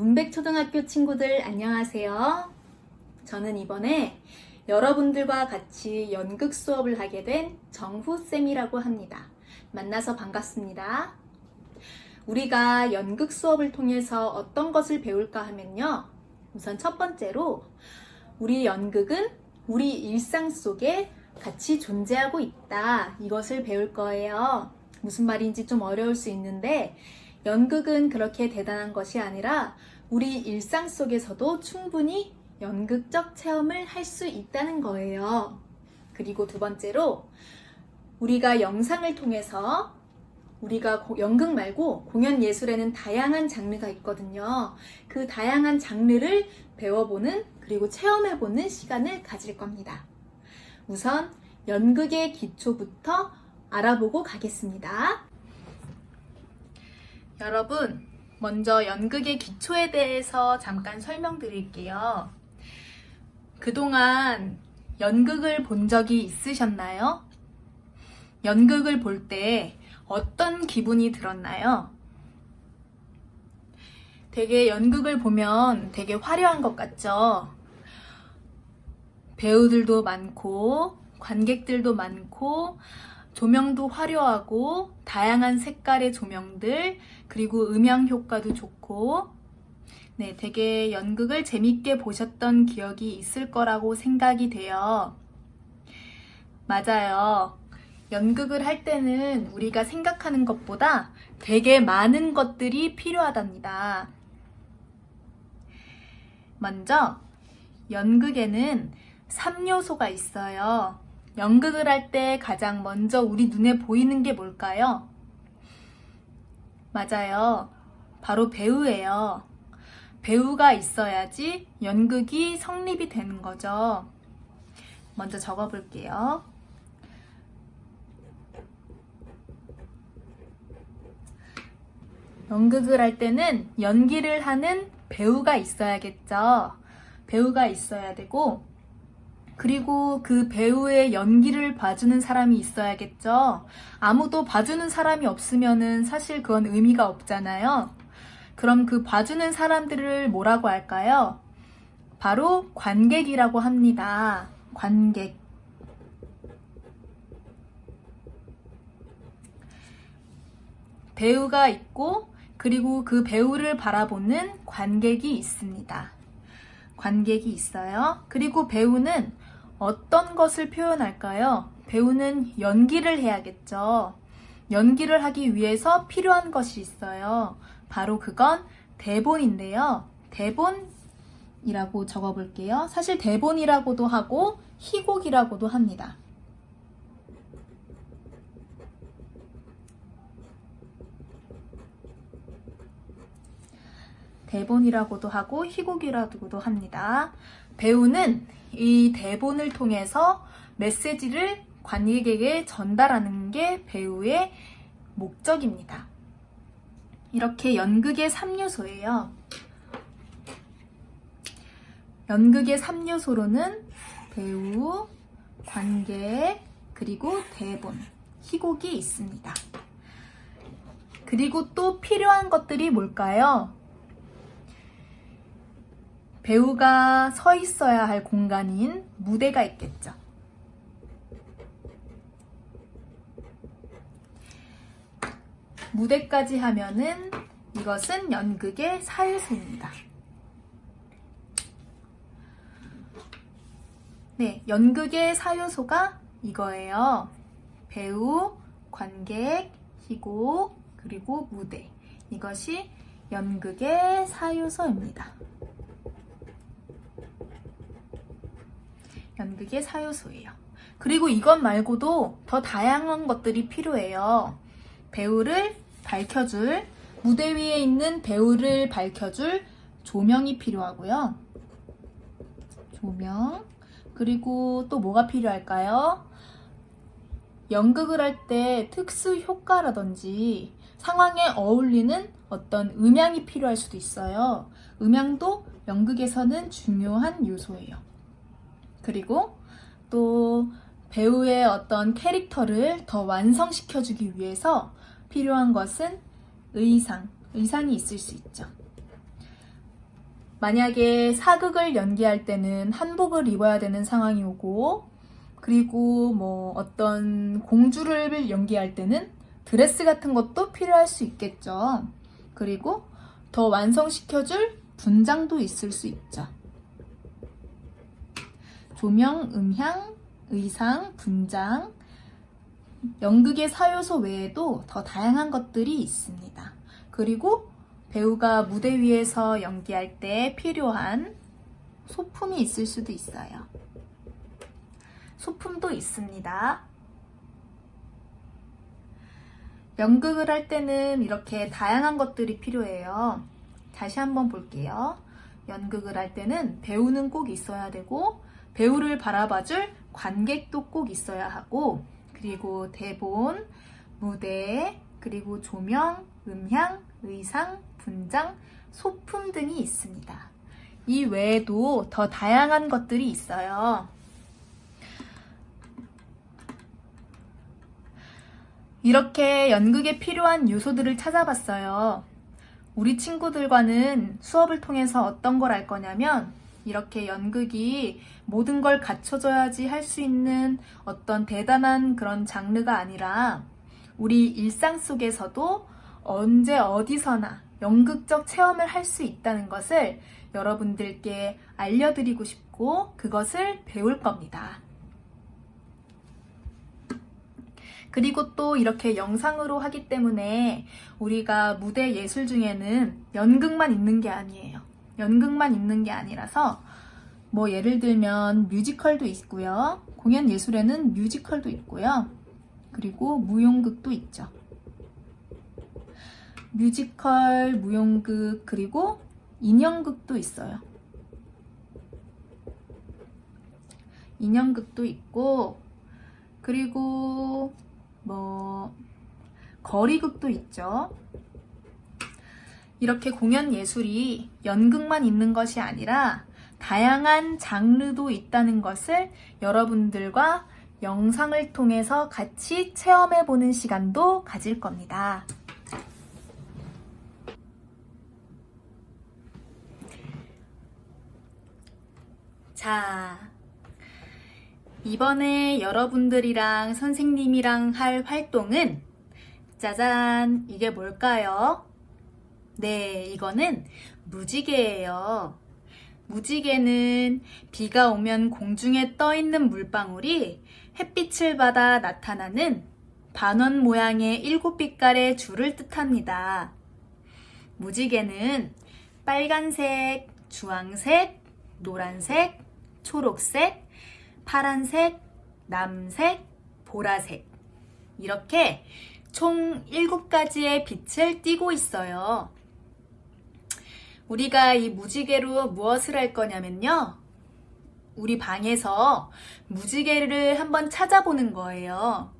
문백초등학교 친구들 안녕하세요. 저는 이번에 여러분들과 같이 연극 수업을 하게 된 정후쌤이라고 합니다. 만나서 반갑습니다. 우리가 연극 수업을 통해서 어떤 것을 배울까 하면요. 우선 첫 번째로 우리 연극은 우리 일상 속에 같이 존재하고 있다. 이것을 배울 거예요. 무슨 말인지 좀 어려울 수 있는데 연극은 그렇게 대단한 것이 아니라 우리 일상 속에서도 충분히 연극적 체험을 할 수 있다는 거예요. 그리고 두 번째로 우리가 영상을 통해서 우리가 연극 말고 공연 예술에는 다양한 장르가 있거든요. 그 다양한 장르를 배워보는 그리고 체험해보는 시간을 가질 겁니다. 우선 연극의 기초부터 알아보고 가겠습니다. 여러분, 먼저 연극의 기초에 대해서 잠깐 설명드릴게요. 그동안 연극을 본 적이 있으셨나요? 연극을 볼 때 어떤 기분이 들었나요? 되게 연극을 보면 되게 화려한 것 같죠? 배우들도 많고, 관객들도 많고, 조명도 화려하고, 다양한 색깔의 조명들, 그리고 음향 효과도 좋고, 네, 되게 연극을 재밌게 보셨던 기억이 있을 거라고 생각이 돼요. 맞아요. 연극을 할 때는 우리가 생각하는 것보다 되게 많은 것들이 필요하답니다. 먼저, 연극에는 3요소가 있어요. 연극을 할 때 가장 먼저 우리 눈에 보이는 게 뭘까요? 맞아요. 바로 배우예요. 배우가 있어야지 연극이 성립이 되는 거죠. 먼저 적어볼게요. 연극을 할 때는 연기를 하는 배우가 있어야겠죠. 배우가 있어야 되고, 그리고 그 배우의 연기를 봐주는 사람이 있어야겠죠. 아무도 봐주는 사람이 없으면은 사실 그건 의미가 없잖아요. 그럼 그 봐주는 사람들을 뭐라고 할까요? 바로 관객이라고 합니다. 관객. 배우가 있고, 그리고 그 배우를 바라보는 관객이 있습니다. 관객이 있어요. 그리고 배우는 어떤 것을 표현할까요? 배우는 연기를 해야겠죠. 연기를 하기 위해서 필요한 것이 있어요. 바로 그건 대본인데요. 대본이라고 적어볼게요. 사실 대본이라고도 하고 희곡이라고도 합니다. 대본이라고도 하고 희곡이라고도 합니다. 배우는 이 대본을 통해서 메시지를 관객에게 전달하는 게 배우의 목적입니다. 이렇게 연극의 3요소예요. 연극의 3요소로는 배우, 관객, 그리고 대본, 희곡이 있습니다. 그리고 또 필요한 것들이 뭘까요? 배우가 서 있어야 할 공간인 무대가 있겠죠. 무대까지 하면은 이것은 연극의 4요소입니다. 네, 연극의 4요소가 이거예요. 배우, 관객, 희곡, 그리고 무대. 이것이 연극의 4요소입니다. 연극의 4요소예요. 그리고 이것 말고도 더 다양한 것들이 필요해요. 배우를 밝혀줄, 무대 위에 있는 배우를 밝혀줄 조명이 필요하고요. 조명. 그리고 또 뭐가 필요할까요? 연극을 할 때 특수 효과라든지 상황에 어울리는 어떤 음향이 필요할 수도 있어요. 음향도 연극에서는 중요한 요소예요. 그리고 또 배우의 어떤 캐릭터를 더 완성시켜주기 위해서 필요한 것은 의상이 있을 수 있죠. 만약에 사극을 연기할 때는 한복을 입어야 되는 상황이 오고, 그리고 뭐 어떤 공주를 연기할 때는 드레스 같은 것도 필요할 수 있겠죠. 그리고 더 완성시켜줄 분장도 있을 수 있죠. 조명, 음향, 의상, 분장, 연극의 사요소 외에도 더 다양한 것들이 있습니다. 그리고 배우가 무대 위에서 연기할 때 필요한 소품이 있을 수도 있어요. 소품도 있습니다. 연극을 할 때는 이렇게 다양한 것들이 필요해요. 다시 한번 볼게요. 연극을 할 때는 배우는 꼭 있어야 되고, 배우를 바라봐줄 관객도 꼭 있어야 하고, 그리고 대본, 무대, 그리고 조명, 음향, 의상, 분장, 소품 등이 있습니다. 이 외에도 더 다양한 것들이 있어요. 이렇게 연극에 필요한 요소들을 찾아봤어요. 우리 친구들과는 수업을 통해서 어떤 걸 알 거냐면, 이렇게 연극이 모든 걸 갖춰줘야지 할 수 있는 어떤 대단한 그런 장르가 아니라, 우리 일상 속에서도 언제 어디서나 연극적 체험을 할 수 있다는 것을 여러분들께 알려드리고 싶고, 그것을 배울 겁니다. 그리고 또 이렇게 영상으로 하기 때문에 우리가 무대 예술 중에는 연극만 있는 게 아니에요. 연극만 있는 게 아니라서 뭐 예를 들면 뮤지컬도 있고요. 공연 예술에는 뮤지컬도 있고요. 그리고 무용극도 있죠. 뮤지컬, 무용극, 그리고 인형극도 있어요. 인형극도 있고, 그리고 뭐 거리극도 있죠. 이렇게 공연 예술이 연극만 있는 것이 아니라 다양한 장르도 있다는 것을 여러분들과 영상을 통해서 같이 체험해보는 시간도 가질 겁니다. 자, 이번에 여러분들이랑 선생님이랑 할 활동은 짜잔! 이게 뭘까요? 네, 이거는 무지개예요. 무지개는 비가 오면 공중에 떠있는 물방울이 햇빛을 받아 나타나는 반원 모양의 7빛깔의 줄을 뜻합니다. 무지개는 빨간색, 주황색, 노란색, 초록색, 파란색, 남색, 보라색, 이렇게 총 7가지의 빛을 띠고 있어요. 우리가 이 무지개로 무엇을 할 거냐면요, 우리 방에서 무지개를 한번 찾아보는 거예요.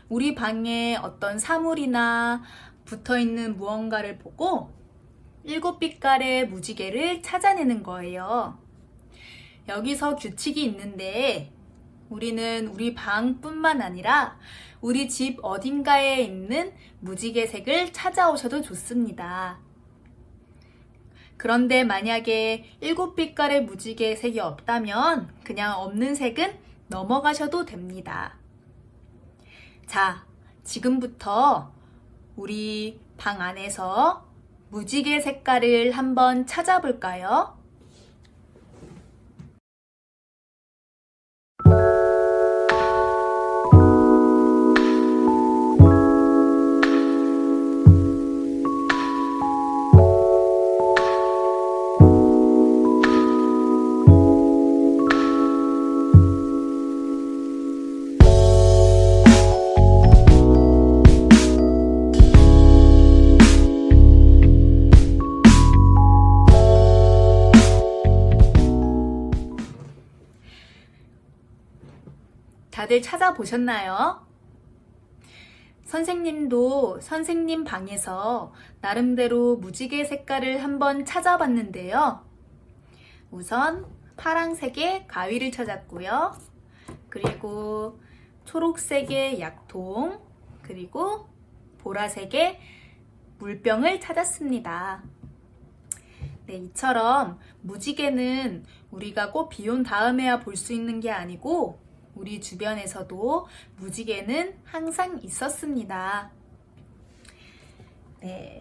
우리 방에 어떤 사물이나 붙어있는 무언가를 보고 7빛깔의 무지개를 찾아내는 거예요. 여기서 규칙이 있는데, 우리는 우리 방뿐만 아니라 우리 집 어딘가에 있는 무지개 색을 찾아오셔도 좋습니다. 그런데 만약에 7빛깔의 무지개 색이 없다면 그냥 없는 색은 넘어가셔도 됩니다. 자, 지금부터 우리 방 안에서 무지개 색깔을 한번 찾아볼까요? 다들 찾아보셨나요? 선생님도 선생님 방에서 나름대로 무지개 색깔을 한번 찾아봤는데요. 우선 파란색의 가위를 찾았고요. 그리고 초록색의 약통, 그리고 보라색의 물병을 찾았습니다. 네, 이처럼 무지개는 우리가 꼭 비 온 다음에야 볼 수 있는 게 아니고 우리 주변에서도 무지개는 항상 있었습니다. 네,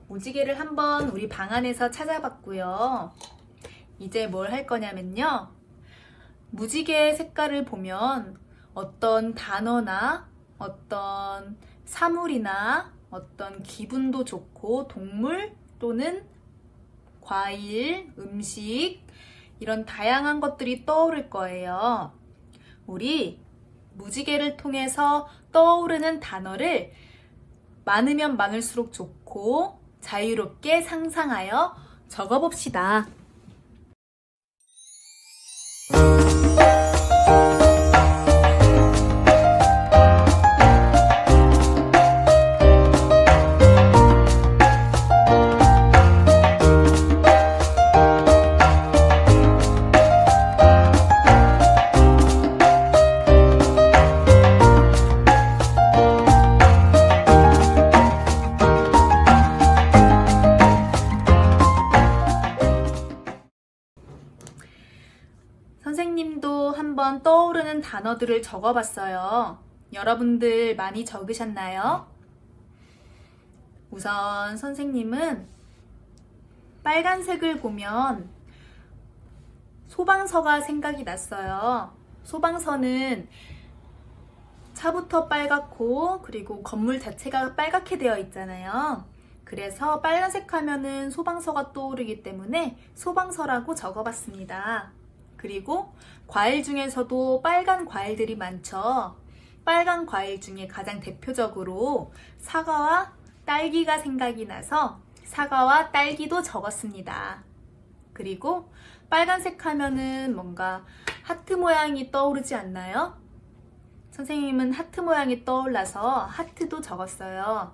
무지개를 한번 우리 방 안에서 찾아봤고요. 이제 뭘 할 거냐면요. 무지개 색깔을 보면 어떤 단어나 어떤 사물이나 어떤 기분도 좋고 동물 또는 과일, 음식 이런 다양한 것들이 떠오를 거예요. 우리 무지개를 통해서 떠오르는 단어를 많으면 많을수록 좋고 자유롭게 상상하여 적어봅시다. 선생님도 한번 떠오르는 단어들을 적어봤어요. 여러분들 많이 적으셨나요? 우선 선생님은 빨간색을 보면 소방서가 생각이 났어요. 소방서는 차부터 빨갛고 그리고 건물 자체가 빨갛게 되어 있잖아요. 그래서 빨간색 하면은 소방서가 떠오르기 때문에 소방서라고 적어봤습니다. 그리고 과일 중에서도 빨간 과일들이 많죠. 빨간 과일 중에 가장 대표적으로 사과와 딸기가 생각이 나서 사과와 딸기도 적었습니다. 그리고 빨간색 하면은 뭔가 하트 모양이 떠오르지 않나요? 선생님은 하트 모양이 떠올라서 하트도 적었어요.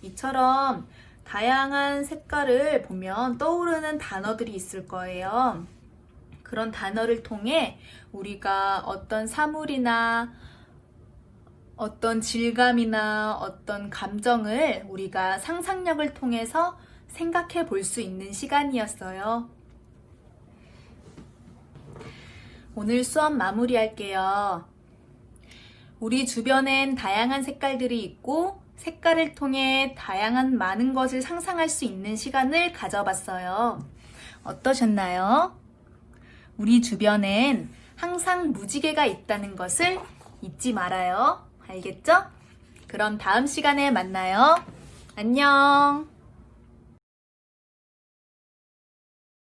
이처럼 다양한 색깔을 보면 떠오르는 단어들이 있을 거예요. 그런 단어를 통해 우리가 어떤 사물이나 어떤 질감이나 어떤 감정을 우리가 상상력을 통해서 생각해 볼 수 있는 시간이었어요. 오늘 수업 마무리할게요. 우리 주변엔 다양한 색깔들이 있고 색깔을 통해 다양한 많은 것을 상상할 수 있는 시간을 가져봤어요. 어떠셨나요? 우리 주변엔 항상 무지개가 있다는 것을 잊지 말아요. 알겠죠? 그럼 다음 시간에 만나요. 안녕!